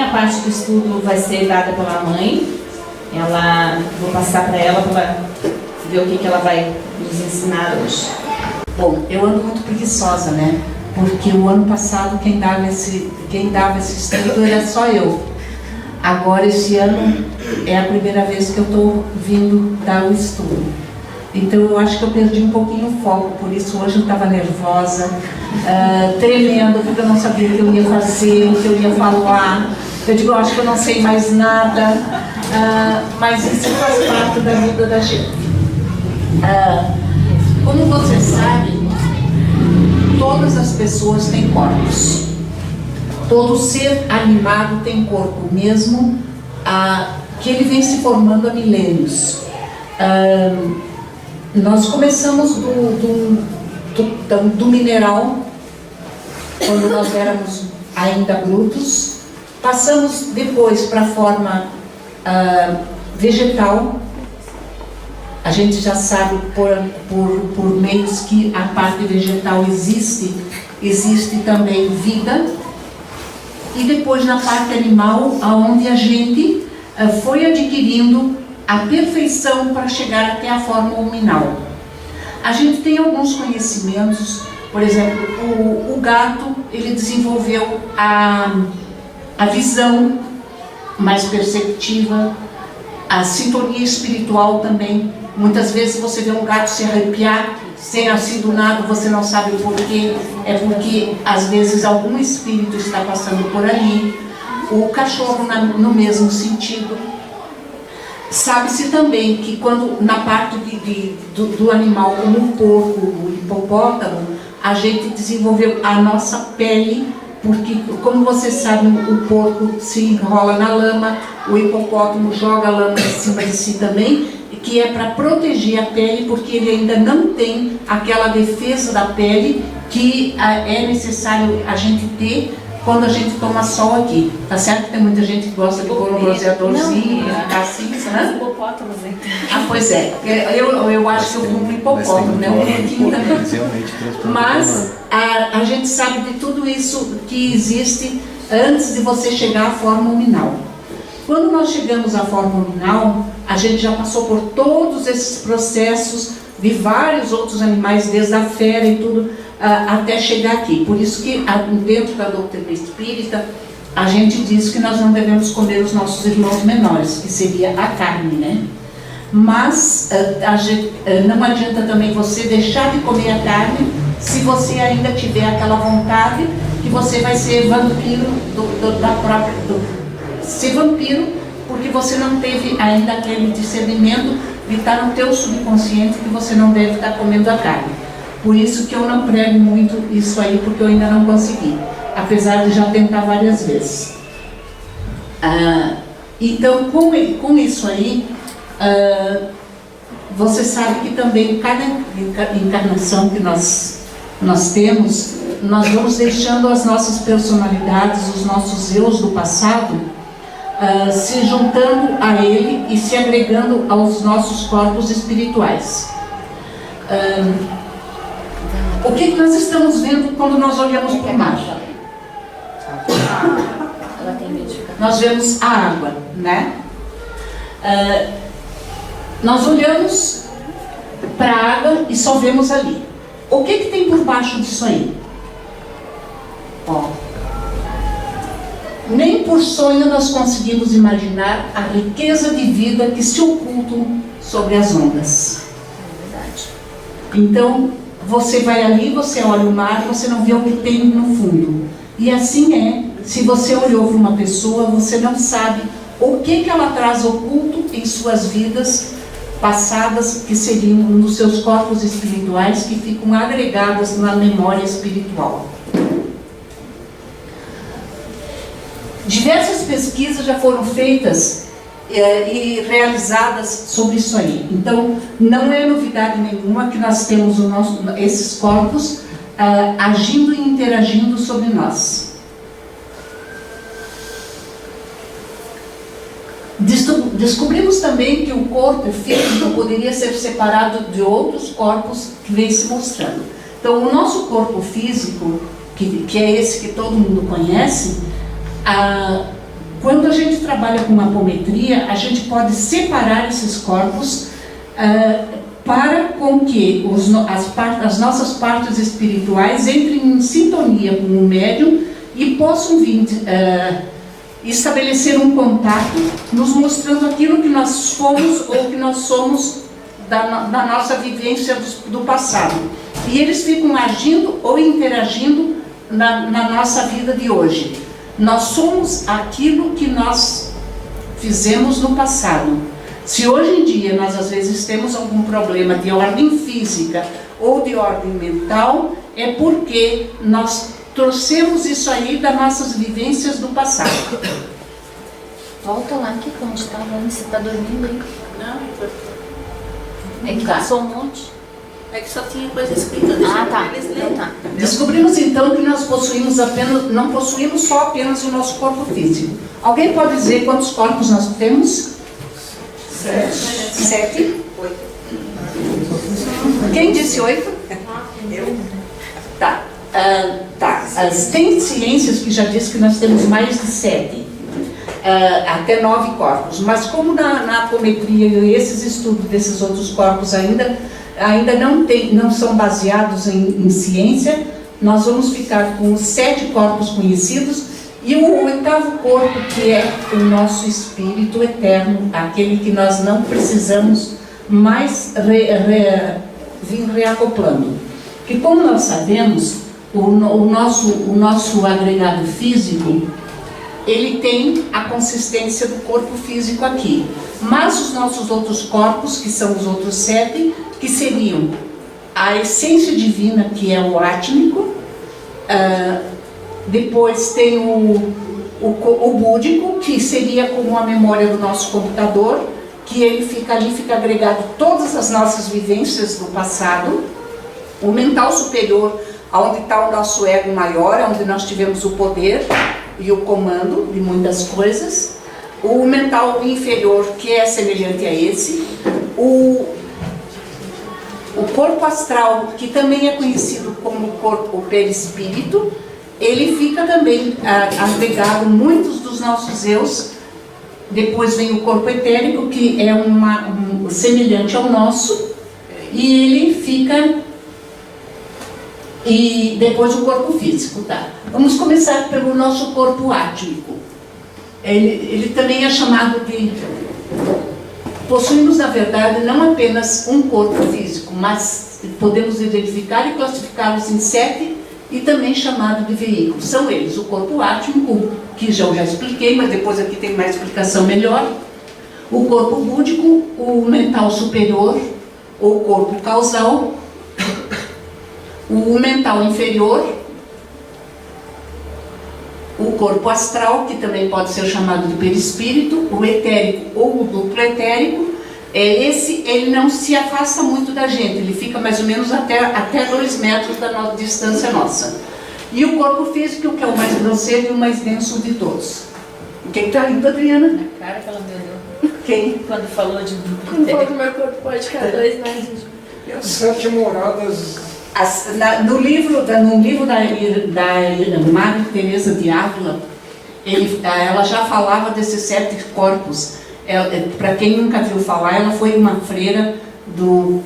primeira parte do estudo vai ser dada pela mãe. Vou passar para ela ver o que ela vai nos ensinar hoje. Bom, eu ando muito preguiçosa, né? Porque o ano passado quem dava esse estudo era só eu. Agora, esse ano, é a primeira vez que eu estou vindo dar o estudo. Então, eu acho que eu perdi um pouquinho o foco, por isso hoje eu estava nervosa, tremendo, porque eu não sabia o que eu ia fazer, o que eu ia falar. Eu digo, eu acho que eu não sei mais nada, mas isso faz parte da vida da gente. Como você sabe, todas as pessoas têm corpos. Todo ser animado tem corpo, mesmo que ele vem se formando há milênios. Nós começamos do mineral, quando nós éramos ainda brutos, passamos depois para a forma vegetal. A gente já sabe por meios que a parte vegetal existe também vida. E depois na parte animal, onde a gente foi adquirindo a perfeição para chegar até a forma hominal. A gente tem alguns conhecimentos, por exemplo, o gato, ele desenvolveu a visão mais perceptiva, a sintonia espiritual também. Muitas vezes você vê um gato se arrepiar, sem assim do nada, você não sabe por quê. É porque às vezes algum espírito está passando por ali. O cachorro no mesmo sentido. Sabe-se também que quando na parte do animal, como o porco, o hipopótamo, a gente desenvolveu a nossa pele, porque como você sabe, o porco se enrola na lama, o hipopótamo joga a lama em cima de si também, que é para proteger a pele, porque ele ainda não tem aquela defesa da pele que é necessário a gente ter quando a gente toma sol aqui. Tá certo que tem muita gente que gosta de pôr um bronzeadorzinho e ficar assim, né? Pois é. Eu acho que eu como um hipopótamo, né? Um pouquinho também. Mas a gente sabe de tudo isso que existe antes de você chegar à forma hominal. Quando nós chegamos à forma hominal, a gente já passou por todos esses processos de vários outros animais, desde a fera e tudo, até chegar aqui. Por isso que dentro da doutrina espírita, a gente diz que nós não devemos comer os nossos irmãos menores, que seria a carne, né? Mas não adianta também você deixar de comer a carne se você ainda tiver aquela vontade que você vai ser vampiro ser vampiro, porque você não teve ainda aquele discernimento de estar no teu subconsciente que você não deve estar comendo a carne. Por isso que eu não prego muito isso aí, porque eu ainda não consegui, apesar de já tentar várias vezes. Então, com isso aí, você sabe que também cada encarnação que nós temos, nós vamos deixando as nossas personalidades, os nossos eus do passado, se juntando a ele e se agregando aos nossos corpos espirituais. O que nós estamos vendo quando nós olhamos para o mar? Nós vemos a água, né? Nós olhamos para a água e só vemos ali. O que tem por baixo disso aí? Nem por sonho nós conseguimos imaginar a riqueza de vida que se oculta sobre as ondas. É verdade. Então, você vai ali, você olha o mar, você não vê o que tem no fundo. E assim é, se você olhou para uma pessoa, você não sabe o que ela traz oculto em suas vidas passadas, que seriam nos seus corpos espirituais, que ficam agregadas na memória espiritual. Diversas pesquisas já foram feitas e realizadas sobre isso aí. Então, não é novidade nenhuma que nós temos esses corpos agindo e interagindo sobre nós. Descobrimos também que o corpo físico poderia ser separado de outros corpos que vem se mostrando. Então, o nosso corpo físico, que é esse que todo mundo conhece, Quando a gente trabalha com apometria, a gente pode separar esses corpos para com que as nossas partes espirituais entrem em sintonia com o médium e possam vir estabelecer um contato, nos mostrando aquilo que nós fomos ou que nós somos da nossa vivência do passado. E eles ficam agindo ou interagindo na nossa vida de hoje. Nós somos aquilo que nós fizemos no passado. Se hoje em dia nós às vezes temos algum problema de ordem física ou de ordem mental, é porque nós trouxemos isso aí das nossas vivências do passado. Volta lá aqui, onde está falando, você está dormindo aí? Não, é que passou um monte. é que só tinha coisa escrita. Tá. Eles Então lerem. tá. Descobrimos então que nós não possuímos só apenas o nosso corpo físico. Alguém pode dizer quantos corpos nós temos? 7. 8. Quem disse 8? Eu. Tá. Tem ciências que já dizem que nós temos mais de 7, até 9 corpos. Mas como na apometria e esses estudos desses outros corpos ainda não são baseados em ciência, nós vamos ficar com os 7 corpos conhecidos e o 8º corpo, que é o nosso espírito eterno, aquele que nós não precisamos mais vir reacoplando. Que como nós sabemos, o nosso agregado físico, ele tem a consistência do corpo físico aqui. Mas os nossos outros corpos, que são os outros 7, que seriam a essência divina, que é o átmico, depois tem o búdico, que seria como a memória do nosso computador, que ele fica agregado todas as nossas vivências do passado. O mental superior, onde está o nosso ego maior, onde nós tivemos o poder e o comando de muitas coisas. O mental inferior, que é semelhante a esse. O corpo astral, que também é conhecido como corpo perispírito, ele fica também agregado muitos dos nossos eus. Depois vem o corpo etérico, que é semelhante ao nosso, e ele fica... E depois o corpo físico, tá? Vamos começar pelo nosso corpo átmico. Ele também é chamado de... Possuímos, na verdade, não apenas um corpo físico, mas podemos identificar e classificá-los em 7 e também chamado de veículos. São eles o corpo átmico, que já expliquei, mas depois aqui tem mais explicação melhor. O corpo búdico, o mental superior, ou corpo causal, o mental inferior, o corpo astral, que também pode ser chamado de perispírito, o etérico ou o duplo etérico. Ele não se afasta muito da gente, ele fica mais ou menos até 2 metros da distância nossa. E o corpo físico, que é o mais grosseiro e o mais denso de todos. Quem está rindo, Adriana? Cara que ela me olhou. Quem? Quando falou de Quando falou que meu corpo pode ficar 2 metros. E as 7 moradas? No livro da Madre Teresa de Ávila, ela já falava desses 7 corpos. Para quem nunca viu falar, ela foi uma freira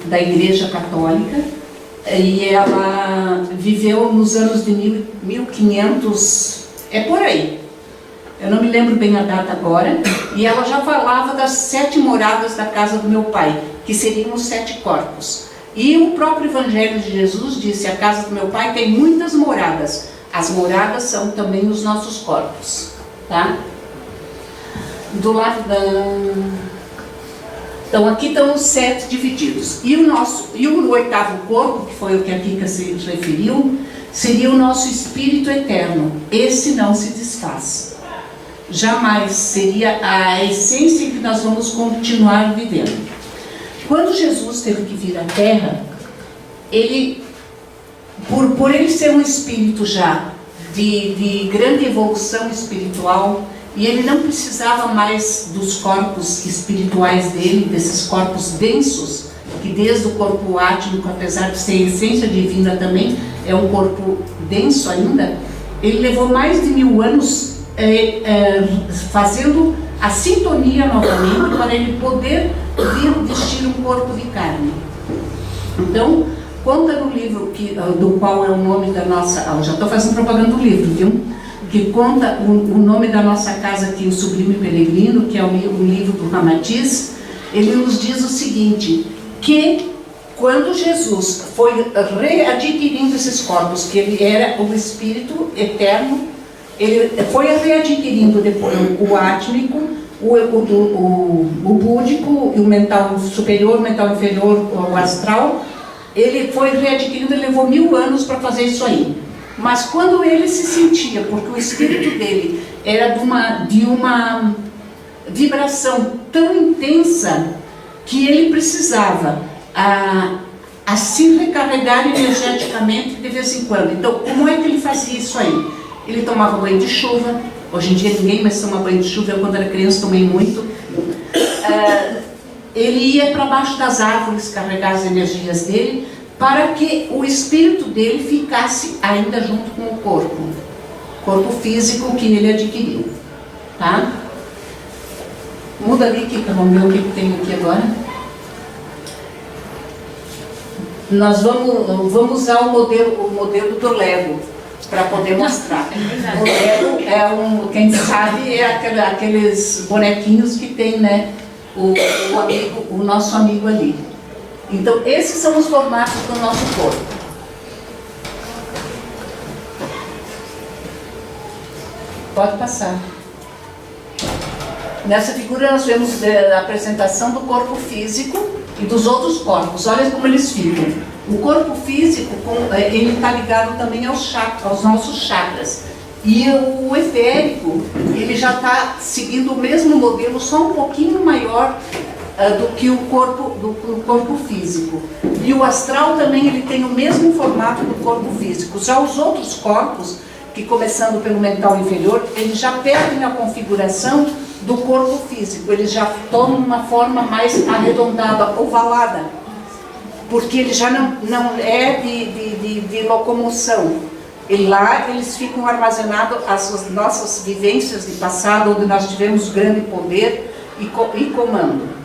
da Igreja Católica e ela viveu nos anos de 1500, por aí. Eu não me lembro bem a data agora. E ela já falava das 7 moradas da casa do meu pai, que seriam os 7 corpos. E o próprio Evangelho de Jesus disse: a casa do meu pai tem muitas moradas. As moradas são também os nossos corpos, tá? Do lado Então aqui estão os 7 divididos. E o 8º corpo, que foi o que a Kika se referiu, seria o nosso espírito eterno. Esse não se desfaz. Jamais. Seria a essência que nós vamos continuar vivendo. Quando Jesus teve que vir à Terra, por ele ser um espírito já de grande evolução espiritual, e ele não precisava mais dos corpos espirituais dele, desses corpos densos, que desde o corpo átmico, apesar de ser essência divina também, é um corpo denso ainda. Ele levou mais de 1000 anos fazendo a sintonia novamente para ele poder vir vestir um corpo de carne. Então, conta no livro do qual é o nome da nossa... já estou fazendo propaganda do livro, viu? Que conta o nome da nossa casa aqui, o Sublime Peregrino, que é um livro do Ramatiz. Ele nos diz o seguinte, que quando Jesus foi readquirindo esses corpos, que ele era o Espírito eterno, ele foi readquirindo depois o átmico, o búdico, o mental superior, o mental inferior, o astral. Ele foi readquirindo, ele levou 1000 anos para fazer isso aí. Mas quando ele se sentia, porque o espírito dele era de uma vibração tão intensa que ele precisava a se recarregar energeticamente de vez em quando. Então, como é que ele fazia isso aí? Ele tomava banho de chuva. Hoje em dia ninguém mais toma banho de chuva. Eu, quando era criança, tomei muito. Ele ia para baixo das árvores carregar as energias dele, para que o espírito dele ficasse ainda junto com o corpo físico que ele adquiriu, tá? Muda ali, vamos ver o que tem aqui agora. Nós vamos usar o modelo do Lego para poder mostrar. O Lego quem sabe, aqueles bonequinhos que tem, né? O nosso amigo ali. Então, esses são os formatos do nosso corpo. Pode passar. Nessa figura nós vemos a apresentação do corpo físico e dos outros corpos. Olha como eles ficam. O corpo físico, ele está ligado também aos nossos chakras. E o etérico, ele já está seguindo o mesmo modelo, só um pouquinho maior do que o corpo físico. E o astral também, ele tem o mesmo formato do corpo físico. Já os outros corpos, que começando pelo mental inferior, eles já perdem a configuração do corpo físico. Eles já tomam uma forma mais arredondada, ovalada, porque ele já não é de locomoção. E lá eles ficam armazenados as nossas vivências de passado, onde nós tivemos grande poder e comando.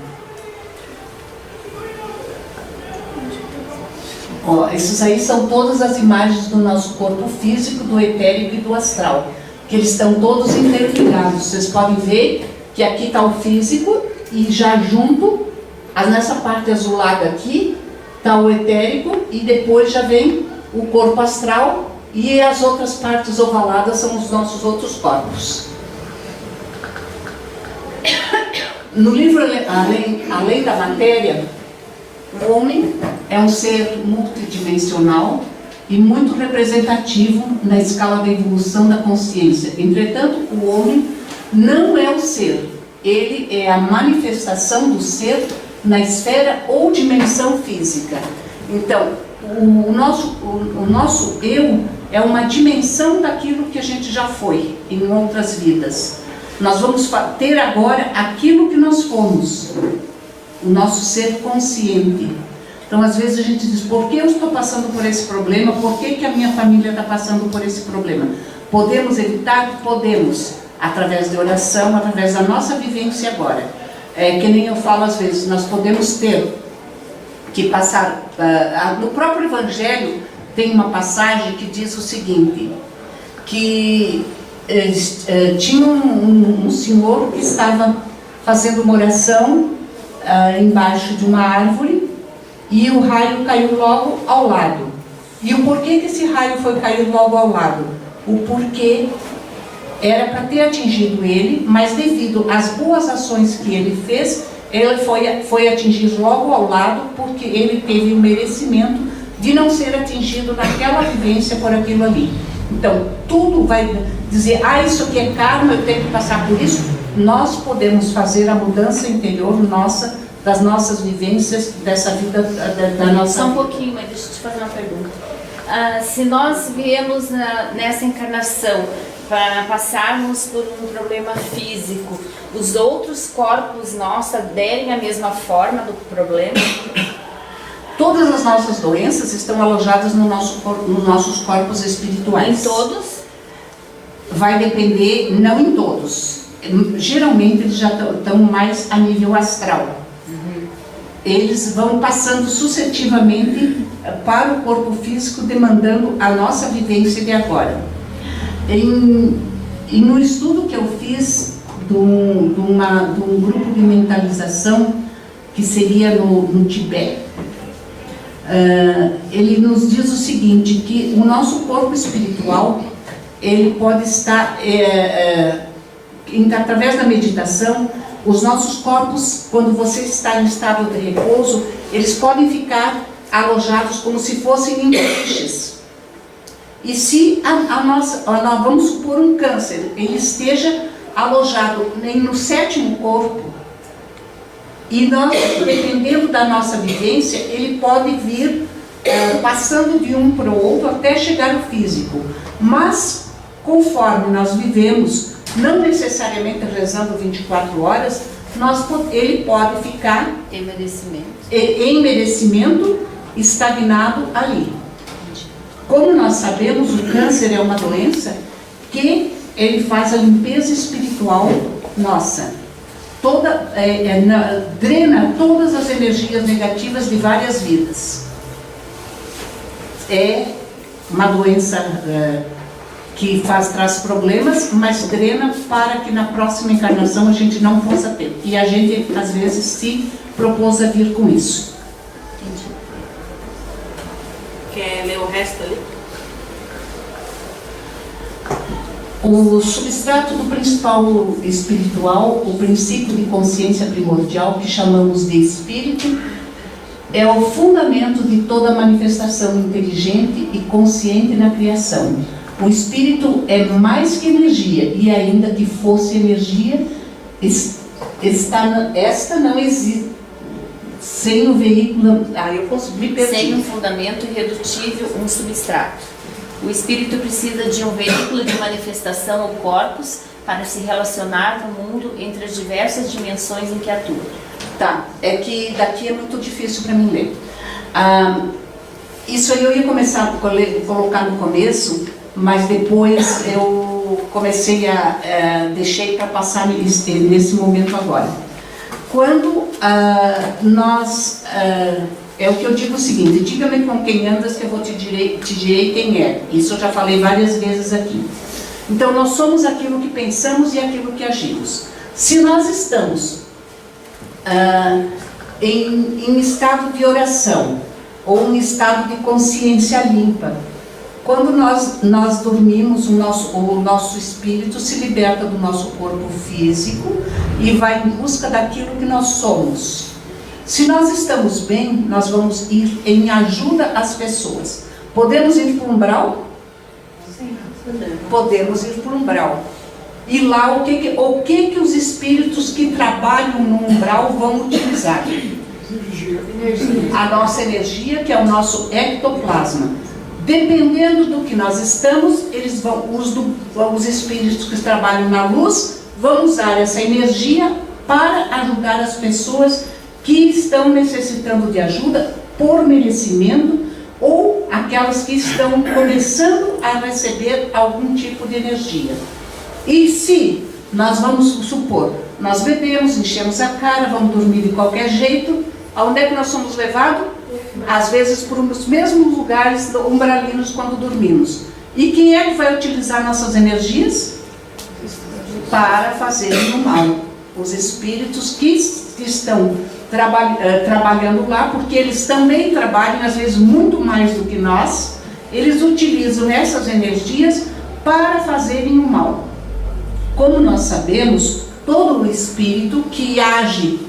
Esses aí são todas as imagens do nosso corpo físico, do etérico e do astral, que eles estão todos interligados. Vocês podem ver que aqui está o físico e já junto, nessa parte azulada aqui, está o etérico e depois já vem o corpo astral. E as outras partes ovaladas são os nossos outros corpos. No livro Além da Matéria, o homem é um ser multidimensional e muito representativo na escala da evolução da consciência. Entretanto, o homem não é o ser. Ele é a manifestação do ser na esfera ou dimensão física. Então, o nosso eu é uma dimensão daquilo que a gente já foi em outras vidas. Nós vamos ter agora aquilo que nós fomos, o nosso ser consciente. Então, às vezes a gente diz, por que eu estou passando por esse problema? Por que a minha família está passando por esse problema? Podemos evitar? Podemos, através de oração, através da nossa vivência agora. Que nem eu falo às vezes, nós podemos ter que passar... no próprio Evangelho tem uma passagem que diz o seguinte, que tinha um senhor que estava fazendo uma oração embaixo de uma árvore e o raio caiu logo ao lado. E o porquê que esse raio foi cair logo ao lado? O porquê era para ter atingido ele, mas devido às boas ações que ele fez, ele foi atingir logo ao lado, porque ele teve o merecimento de não ser atingido naquela vivência por aquilo ali. Então, tudo vai dizer, isso aqui é karma, eu tenho que passar por isso. Nós podemos fazer a mudança interior nossa, das nossas vivências, dessa vida, da nossa... Só um pouquinho, mas deixa eu te fazer uma pergunta. Se nós viemos nessa encarnação para passarmos por um problema físico, os outros corpos nossos aderem à mesma forma do problema? Todas as nossas doenças estão alojadas no nosso corpo, nos nossos corpos espirituais. Em todos? vai depender, não em todos. Geralmente eles já estão mais a nível astral. Eles vão passando sucessivamente para o corpo físico, demandando a nossa vivência de agora. E no estudo que eu fiz de um grupo de mentalização, que seria no Tibete, ele nos diz o seguinte, que o nosso corpo espiritual, ele pode estar, através da meditação, os nossos corpos, quando você está em estado de repouso, eles podem ficar alojados como se fossem em beliches. E se nós vamos supor um câncer, ele esteja alojado no 7º corpo, e nós, dependendo da nossa vivência, ele pode vir passando de um para o outro até chegar ao físico. Mas, conforme nós vivemos, não necessariamente rezando 24 horas, ele pode ficar em merecimento estagnado ali. Como nós sabemos, o câncer é uma doença que ele faz a limpeza espiritual nossa. Drena todas as energias negativas de várias vidas. É uma doença que traz problemas, mas drena para que na próxima encarnação a gente não possa ter. E a gente, às vezes, se propôs a vir com isso. Entendi. Quer ler o resto ali? O substrato do principal espiritual, o princípio de consciência primordial, que chamamos de espírito, é o fundamento de toda manifestação inteligente e consciente na criação. O espírito é mais que energia, e ainda que fosse energia, esta não existe sem o veículo. Sem um fundamento irredutível, um substrato. O espírito precisa de um veículo de manifestação ou corpus para se relacionar no mundo entre as diversas dimensões em que atua. Tá, é que daqui é muito difícil para mim ler. Isso aí eu ia começar a colocar no começo, mas depois eu comecei deixei para passar nesse momento agora. Quando é o que eu digo o seguinte: diga-me com quem andas que eu te direi quem é. Isso eu já falei várias vezes aqui. Então nós somos aquilo que pensamos e aquilo que agimos. Se nós estamos em estado de oração ou em estado de consciência limpa, quando nós dormimos, o nosso espírito se liberta do nosso corpo físico e vai em busca daquilo que nós somos. Se nós estamos bem, nós vamos ir em ajuda às pessoas. Podemos ir para o umbral? Sim, podemos ir para o umbral. E lá o que os espíritos que trabalham no umbral vão utilizar? A nossa energia, que é o nosso ectoplasma. Dependendo do que nós estamos, os espíritos que trabalham na luz vão usar essa energia para ajudar as pessoas que estão necessitando de ajuda por merecimento, ou aquelas que estão começando a receber algum tipo de energia. E se nós vamos supor, nós bebemos, enchemos a cara, vamos dormir de qualquer jeito, aonde é que nós somos levados? Às vezes por os mesmos lugares umbralinos quando dormimos. E quem é que vai utilizar nossas energias? Para fazerem o mal. Os espíritos que estão trabalhando lá, porque eles também trabalham, às vezes muito mais do que nós, eles utilizam essas energias para fazerem o mal. Como nós sabemos, todo o espírito que age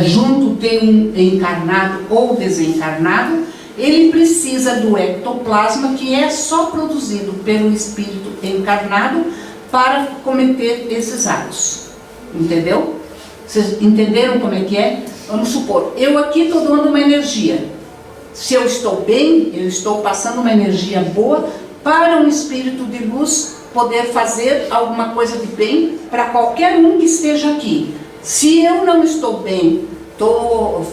junto de um encarnado ou desencarnado, ele precisa do ectoplasma, que é só produzido pelo espírito encarnado para cometer esses atos. Entendeu? Vocês entenderam como é que é? Vamos supor, eu aqui estou dando uma energia. Se eu estou bem, eu estou passando uma energia boa para um espírito de luz poder fazer alguma coisa de bem para qualquer um que esteja aqui. Se eu não estou bem, estou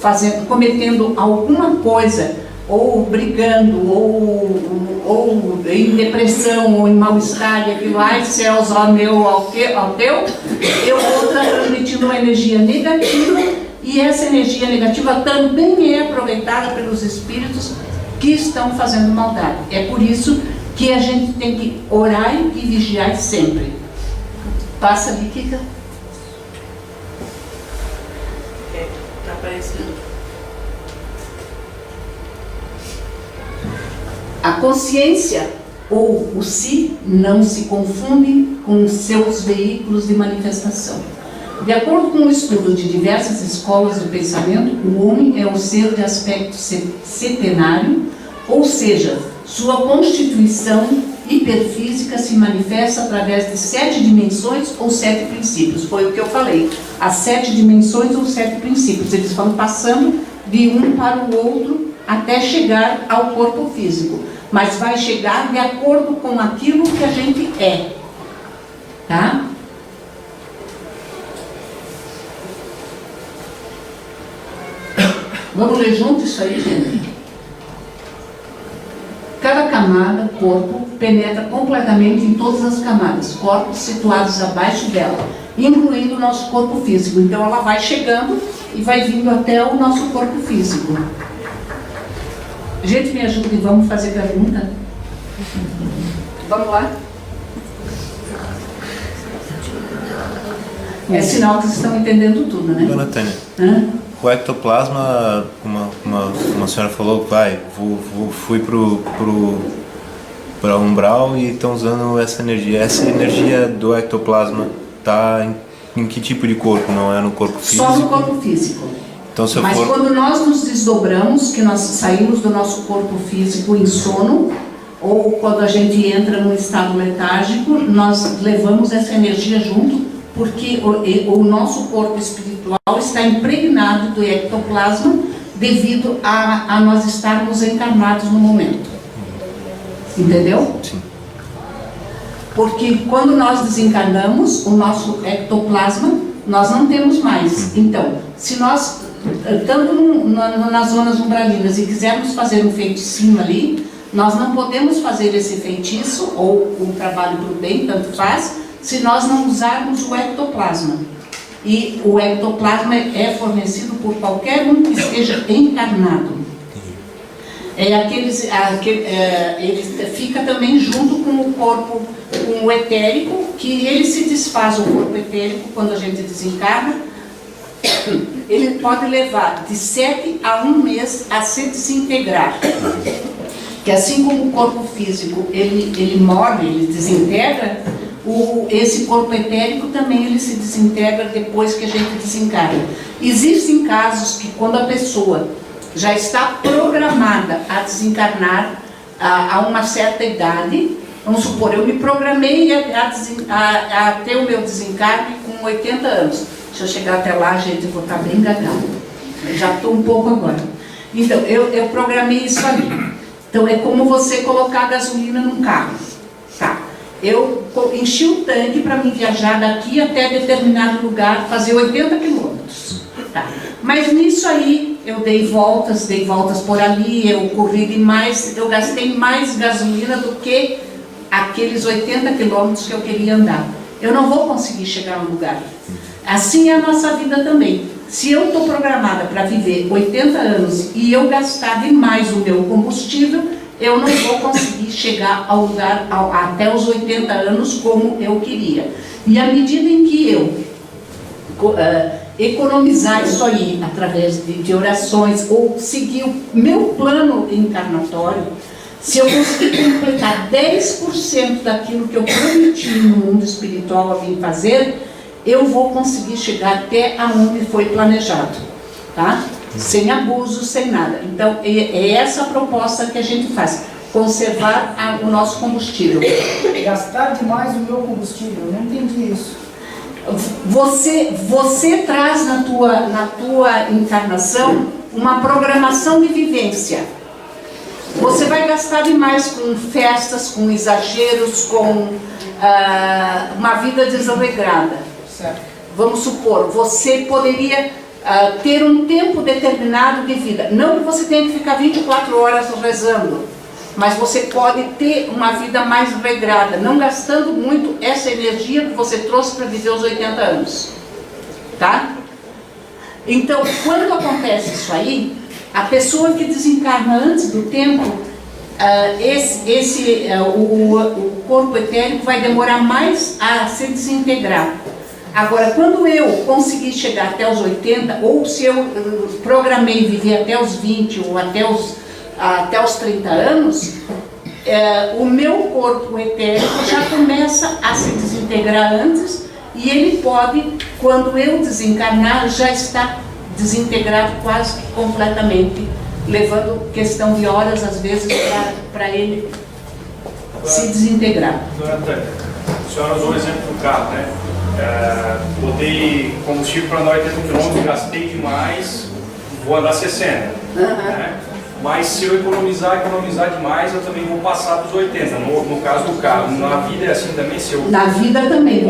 cometendo alguma coisa ou brigando, ou em depressão, ou em mal-estar, e aquilo, ai céus, ó meu, ao teu, eu vou transmitindo uma energia negativa, e essa energia negativa também é aproveitada pelos espíritos que estão fazendo maldade. É por isso que a gente tem que orar e vigiar sempre. Passa ali, Kika. Tá aparecendo. A consciência ou o si não se confunde com seus veículos de manifestação. De acordo com o estudo de diversas escolas do pensamento, o homem é um ser de aspecto setenário, ou seja, sua constituição hiperfísica se manifesta através de 7 dimensões ou 7 princípios. Foi o que eu falei, as 7 dimensões ou 7 princípios. Eles vão passando de um para o outro até chegar ao corpo físico, mas vai chegar de acordo com aquilo que a gente é, tá? Vamos ler junto isso aí, gente? Cada camada, corpo, penetra completamente em todas as camadas, corpos situados abaixo dela, incluindo o nosso corpo físico. Então ela vai chegando e vai vindo até o nosso corpo físico. Gente, me ajuda e vamos fazer pergunta? Vamos lá? É sinal que vocês estão entendendo tudo, né? Dona Tânia, o ectoplasma, uma senhora falou, fui para umbral e estão usando essa energia. Essa energia do ectoplasma está em que tipo de corpo? Não é no corpo físico? Só no corpo físico. Então, se eu Mas for... quando nós nos desdobramos, que nós saímos do nosso corpo físico em sono, ou quando a gente entra num estado letárgico, nós levamos essa energia junto, porque o nosso corpo espiritual está impregnado do ectoplasma devido a nós estarmos encarnados no momento. Entendeu? Sim. Porque quando nós desencarnamos, o nosso ectoplasma, nós não temos mais. Então, se nós, estando nas zonas umbralinas e quisermos fazer um feiticinho ali, nós não podemos fazer esse feitiço, ou um trabalho para o bem, tanto faz, se nós não usarmos o ectoplasma. E o ectoplasma é fornecido por qualquer um que esteja encarnado. Ele fica também junto com o corpo, com o etérico, que ele se desfaz, o corpo etérico, quando a gente desencarna, ele pode levar de 7 a 1 mês a se desintegrar. Que assim como o corpo físico, ele morre, ele desintegra, esse corpo etérico também ele se desintegra depois que a gente desencarna. Existem casos que quando a pessoa já está programada a desencarnar a uma certa idade, vamos supor, eu me programei a ter o meu desencarne com 80 anos. Se eu chegar até lá, gente, eu vou estar bem gagada. Já estou um pouco agora. Então, eu programei isso ali. Então, é como você colocar gasolina num carro. Tá. Eu enchi o tanque para me viajar daqui até determinado lugar, fazer 80 quilômetros. Tá. Mas nisso aí, eu dei voltas por ali, eu corri demais, eu gastei mais gasolina do que aqueles 80 quilômetros que eu queria andar. Eu não vou conseguir chegar no lugar. Assim é a nossa vida também. Se eu estou programada para viver 80 anos e eu gastar demais o meu combustível, eu não vou conseguir chegar ao lugar até os 80 anos como eu queria. E à medida em que eu economizar isso aí através de orações ou seguir o meu plano encarnatório, se eu conseguir completar 10% daquilo que eu prometi no mundo espiritual a vir fazer, eu vou conseguir chegar até aonde foi planejado, tá? Sem abuso, sem nada. Então, é essa a proposta que a gente faz, conservar o nosso combustível. Gastar demais o meu combustível, eu não entendi isso. Você traz na tua encarnação uma programação de vivência. Você vai gastar demais com festas, com exageros, com uma vida desregrada. Certo. Vamos supor, você poderia ter um tempo determinado de vida. Não que você tenha que ficar 24 horas rezando, mas você pode ter uma vida mais regrada, não gastando muito essa energia que você trouxe para viver os 80 anos. Tá? Então, quando acontece isso aí, a pessoa que desencarna antes do tempo, o corpo etérico vai demorar mais a se desintegrar. Agora, quando eu conseguir chegar até os 80, ou se eu programei viver até os 20 ou até os 30 anos, o meu corpo etérico já começa a se desintegrar antes, e ele pode, quando eu desencarnar, já está desintegrado quase que completamente, levando questão de horas, às vezes, para ele se desintegrar. Dona Tânia, a senhora usou o exemplo do carro, né? Botei combustível para andar 80 km, gastei demais, vou andar 60. Né? Mas se eu economizar demais, eu também vou passar dos 80, no caso do carro. Na vida é assim também? Se eu... Na vida também,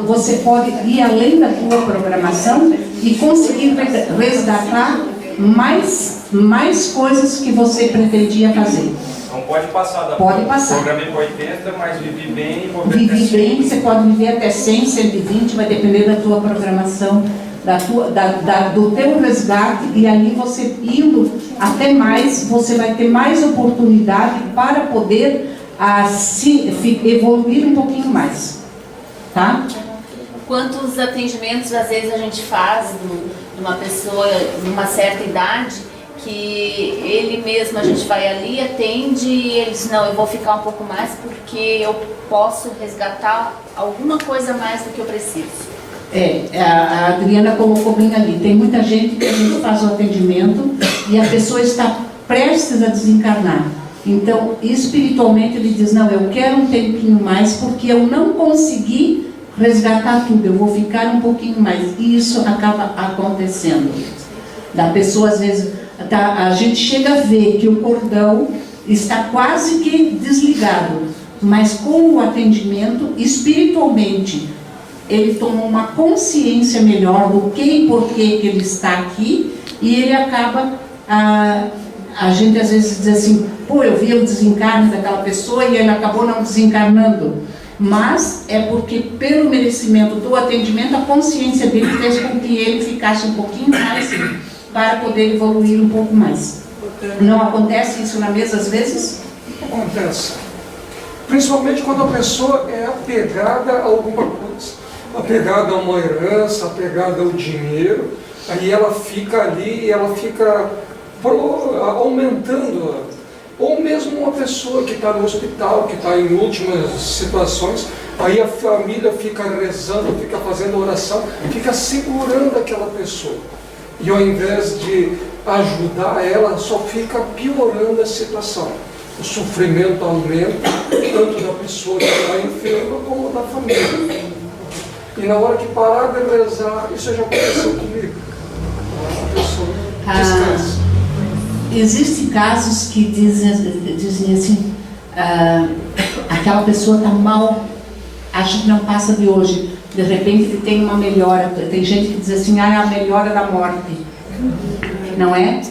você pode ir além da tua programação e conseguir resgatar mais coisas que você pretendia fazer. Não pode passar da... Pode passar. Programei para 80, mas vivi bem. Vivi bem, você pode viver até 100, 120, vai depender da tua programação, do teu resgate, e aí você indo até mais, você vai ter mais oportunidade para poder evoluir um pouquinho mais. Tá? Quantos atendimentos às vezes a gente faz de uma pessoa numa certa idade, que ele mesmo, a gente vai ali, atende, e ele diz, não, eu vou ficar um pouco mais porque eu posso resgatar alguma coisa mais do que eu preciso. A Adriana colocou bem ali, tem muita gente que a gente faz o atendimento e a pessoa está prestes a desencarnar. Então, espiritualmente ele diz, não, eu quero um tempinho mais porque eu não consegui resgatar tudo, eu vou ficar um pouquinho mais. E isso acaba acontecendo. Da pessoa, às vezes, a gente chega a ver que o cordão está quase que desligado, mas com o atendimento, espiritualmente, ele tomou uma consciência melhor do que e por que ele está aqui, e ele acaba, a gente às vezes diz assim, pô, eu vi o desencarne daquela pessoa e ele acabou não desencarnando. Mas é porque, pelo merecimento do atendimento, a consciência dele fez com que ele ficasse um pouquinho mais para poder evoluir um pouco mais. Não acontece isso na mesa às vezes? Acontece. Principalmente quando a pessoa é apegada a alguma coisa. Apegada a uma herança, apegada ao dinheiro, aí ela fica ali e ela fica aumentando. Ou mesmo uma pessoa que está no hospital, que está em últimas situações, aí a família fica rezando, fica fazendo oração, fica segurando aquela pessoa. E ao invés de ajudar ela, só fica piorando a situação. O sofrimento aumenta, tanto da pessoa que está enferma, como da família. E na hora que parar de rezar, isso já aconteceu comigo. A pessoa descansa. Existem casos que dizem assim, aquela pessoa está mal, acho que não passa de hoje, de repente ele tem uma melhora. Tem gente que diz assim, é a melhora da morte, não é?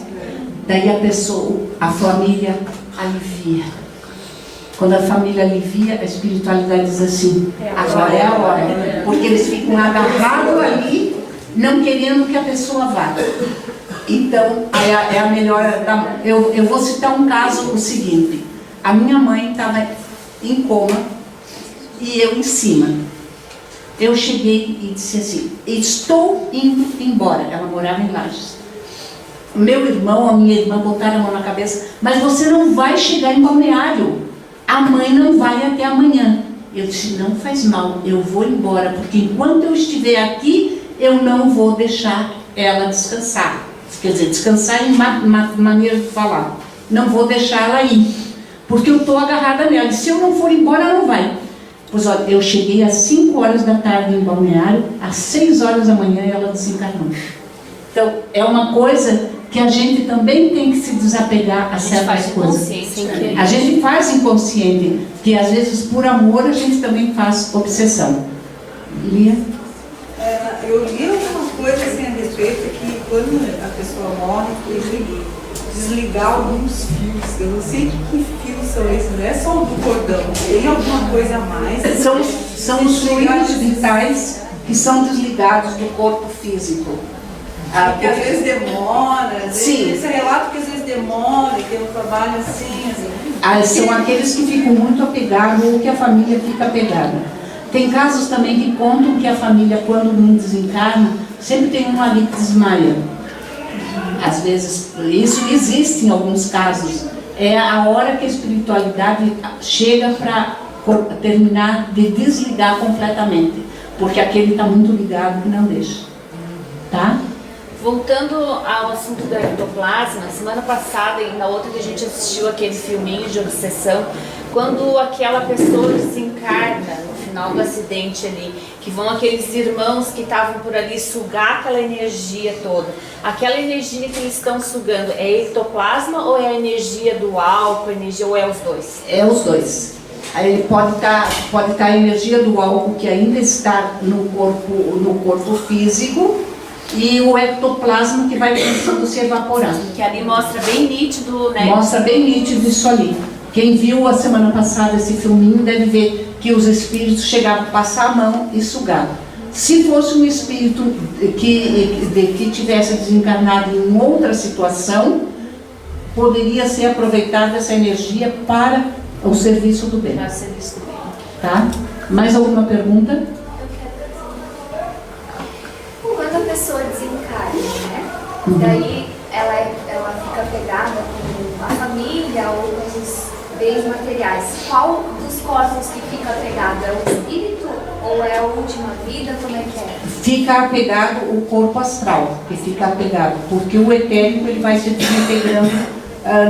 Daí a pessoa, a família alivia. Quando a família alivia, a espiritualidade diz assim, agora é a hora, porque eles ficam agarrados ali, não querendo que a pessoa vá. Então, é a melhora da... Eu vou citar um caso, o seguinte, a minha mãe estava em coma e eu em cima. Eu cheguei e disse assim, estou indo embora. Ela morava em Lages. Meu irmão, a minha irmã botaram a mão na cabeça, mas você não vai chegar em Balneário. A mãe não vai até amanhã. Eu disse, não faz mal, eu vou embora, porque enquanto eu estiver aqui, eu não vou deixar ela descansar. Quer dizer, descansar em maneira de falar. Não vou deixar ela ir, porque eu estou agarrada nela. E se eu não for embora, ela não vai. Pois olha, eu cheguei às 5 horas da tarde em Balneário, às 6 horas da manhã ela desencarnou. Então, é uma coisa que a gente também tem que se desapegar a certas coisas. A gente faz inconsciente, que às vezes por amor a gente também faz obsessão. Lia? Eu li alguma coisa assim, quando a pessoa morre, tem que desligar alguns fios. Eu não sei que fios são esses, não é só o do cordão. Tem alguma coisa a mais? São os fluidos vitais que são desligados do corpo físico. Porque às vezes demora, Sim. Esse relato que às vezes demora, e tem um trabalho assim. São aqueles que ficam muito apegados ou que a família fica apegada. Tem casos também que contam que a família, quando não desencarna, sempre tem um ali que desmaia. Às vezes, isso existe em alguns casos. É a hora que a espiritualidade chega para terminar de desligar completamente. Porque aquele está muito ligado que não deixa. Tá? Voltando ao assunto do ectoplasma, semana passada e na outra que a gente assistiu aquele filminho de obsessão, quando aquela pessoa desencarna no final do acidente ali, que vão aqueles irmãos que estavam por ali sugar aquela energia toda. Aquela energia que eles estão sugando é ectoplasma ou é a energia do álcool, ou é os dois? É os dois. Aí pode estar a energia do álcool que ainda está no corpo físico, e o ectoplasma que vai começando a se evaporar. Que ali mostra bem nítido, né? Mostra bem nítido isso ali. Quem viu a semana passada esse filminho deve ver que os espíritos chegavam a passar a mão e sugar. Se fosse um espírito que tivesse desencarnado em outra situação, poderia ser aproveitada essa energia para o serviço do bem. Para o serviço do bem. Tá? Mais alguma pergunta? Quando a pessoa desencarna, né? Daí ela fica pegada com a família ou com os bens materiais. Qual dos corpos que fica apegado? É o espírito ou é a última vida? Como é que é? Fica apegado o corpo astral, que fica apegado, porque o etérico ele vai se desintegrando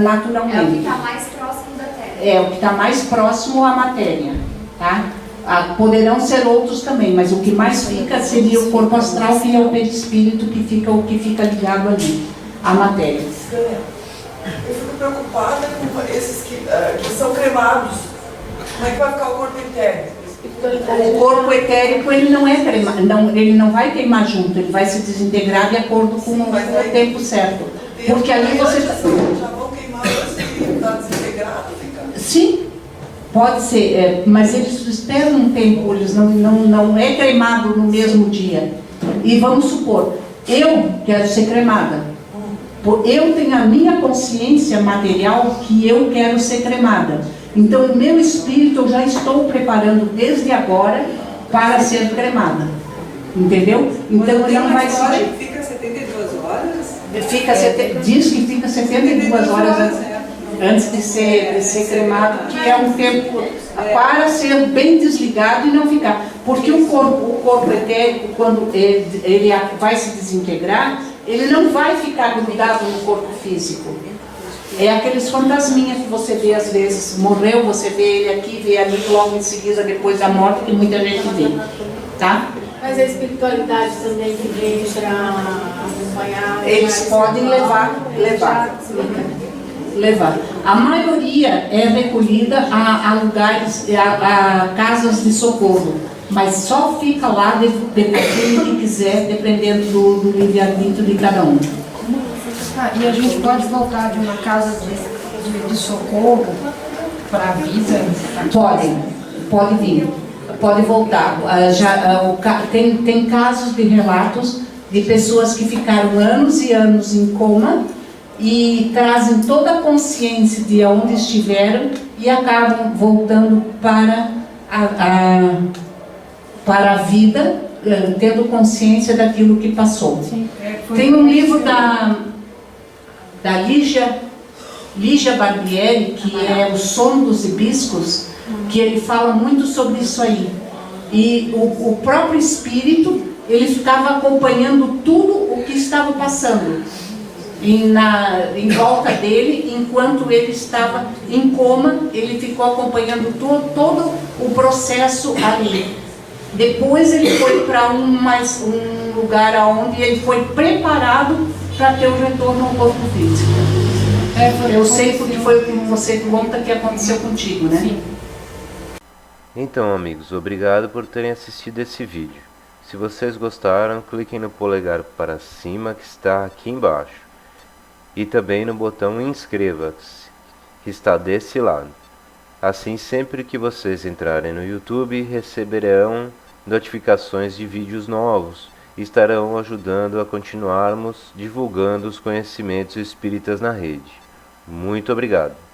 naturalmente. É o que está mais próximo da Terra. É o que está mais próximo à matéria, tá? Poderão ser outros também, mas o que mais fica seria o corpo astral, que é o perispírito, o que fica ligado ali, à matéria. Eu fico preocupada com esses que são cremados. Como é que vai ficar o corpo etérico? O corpo etérico ele não é cremado, ele não vai queimar junto, ele vai se desintegrar de acordo com o tempo certo. Porque ali você já vão queimar antes de estar desintegrado? Sim. Pode ser, mas eles esperam um tempo, eles não é cremado no mesmo dia. E vamos supor, eu quero ser cremada. Eu tenho a minha consciência material que eu quero ser cremada. Então o meu espírito eu já estou preparando desde agora para ser cremada. Entendeu? Então ele não vai se... Fica 72 horas? Diz que fica 72 horas antes de ser cremado, que é um tempo para ser bem desligado e não ficar. Porque o corpo etérico, quando ele vai se desintegrar, ele não vai ficar grudado no corpo físico. É aqueles fantasminhas que você vê às vezes. Morreu, você vê ele aqui, vê ali logo em seguida, depois da morte, que muita gente vê. Tá? Mas a espiritualidade também que vem para acompanhar... Eles podem levar. A maioria é recolhida a lugares, a casas de socorro, mas só fica lá daquele que quiser, dependendo do livre-arbítrio de cada um. E a gente pode voltar de uma casa de socorro para a vida? Pode vir, pode voltar. Tem casos de relatos de pessoas que ficaram anos e anos em coma e trazem toda a consciência de onde estiveram e acabam voltando para a vida, tendo consciência daquilo que passou. Tem um livro da Lígia Barbieri, que é O Sono dos Hibiscos, que ele fala muito sobre isso aí. E o próprio espírito, ele ficava acompanhando tudo o que estava passando em volta dele, enquanto ele estava em coma, ele ficou acompanhando todo o processo ali. Depois ele foi para um lugar onde ele foi preparado para ter o retorno ao corpo físico. Eu sei porque foi o que você conta que aconteceu contigo, né? Sim. Então, amigos, obrigado por terem assistido esse vídeo. Se vocês gostaram, cliquem no polegar para cima que está aqui embaixo. E também no botão inscreva-se, que está desse lado. Assim, sempre que vocês entrarem no YouTube, receberão notificações de vídeos novos e estarão ajudando a continuarmos divulgando os conhecimentos espíritas na rede. Muito obrigado.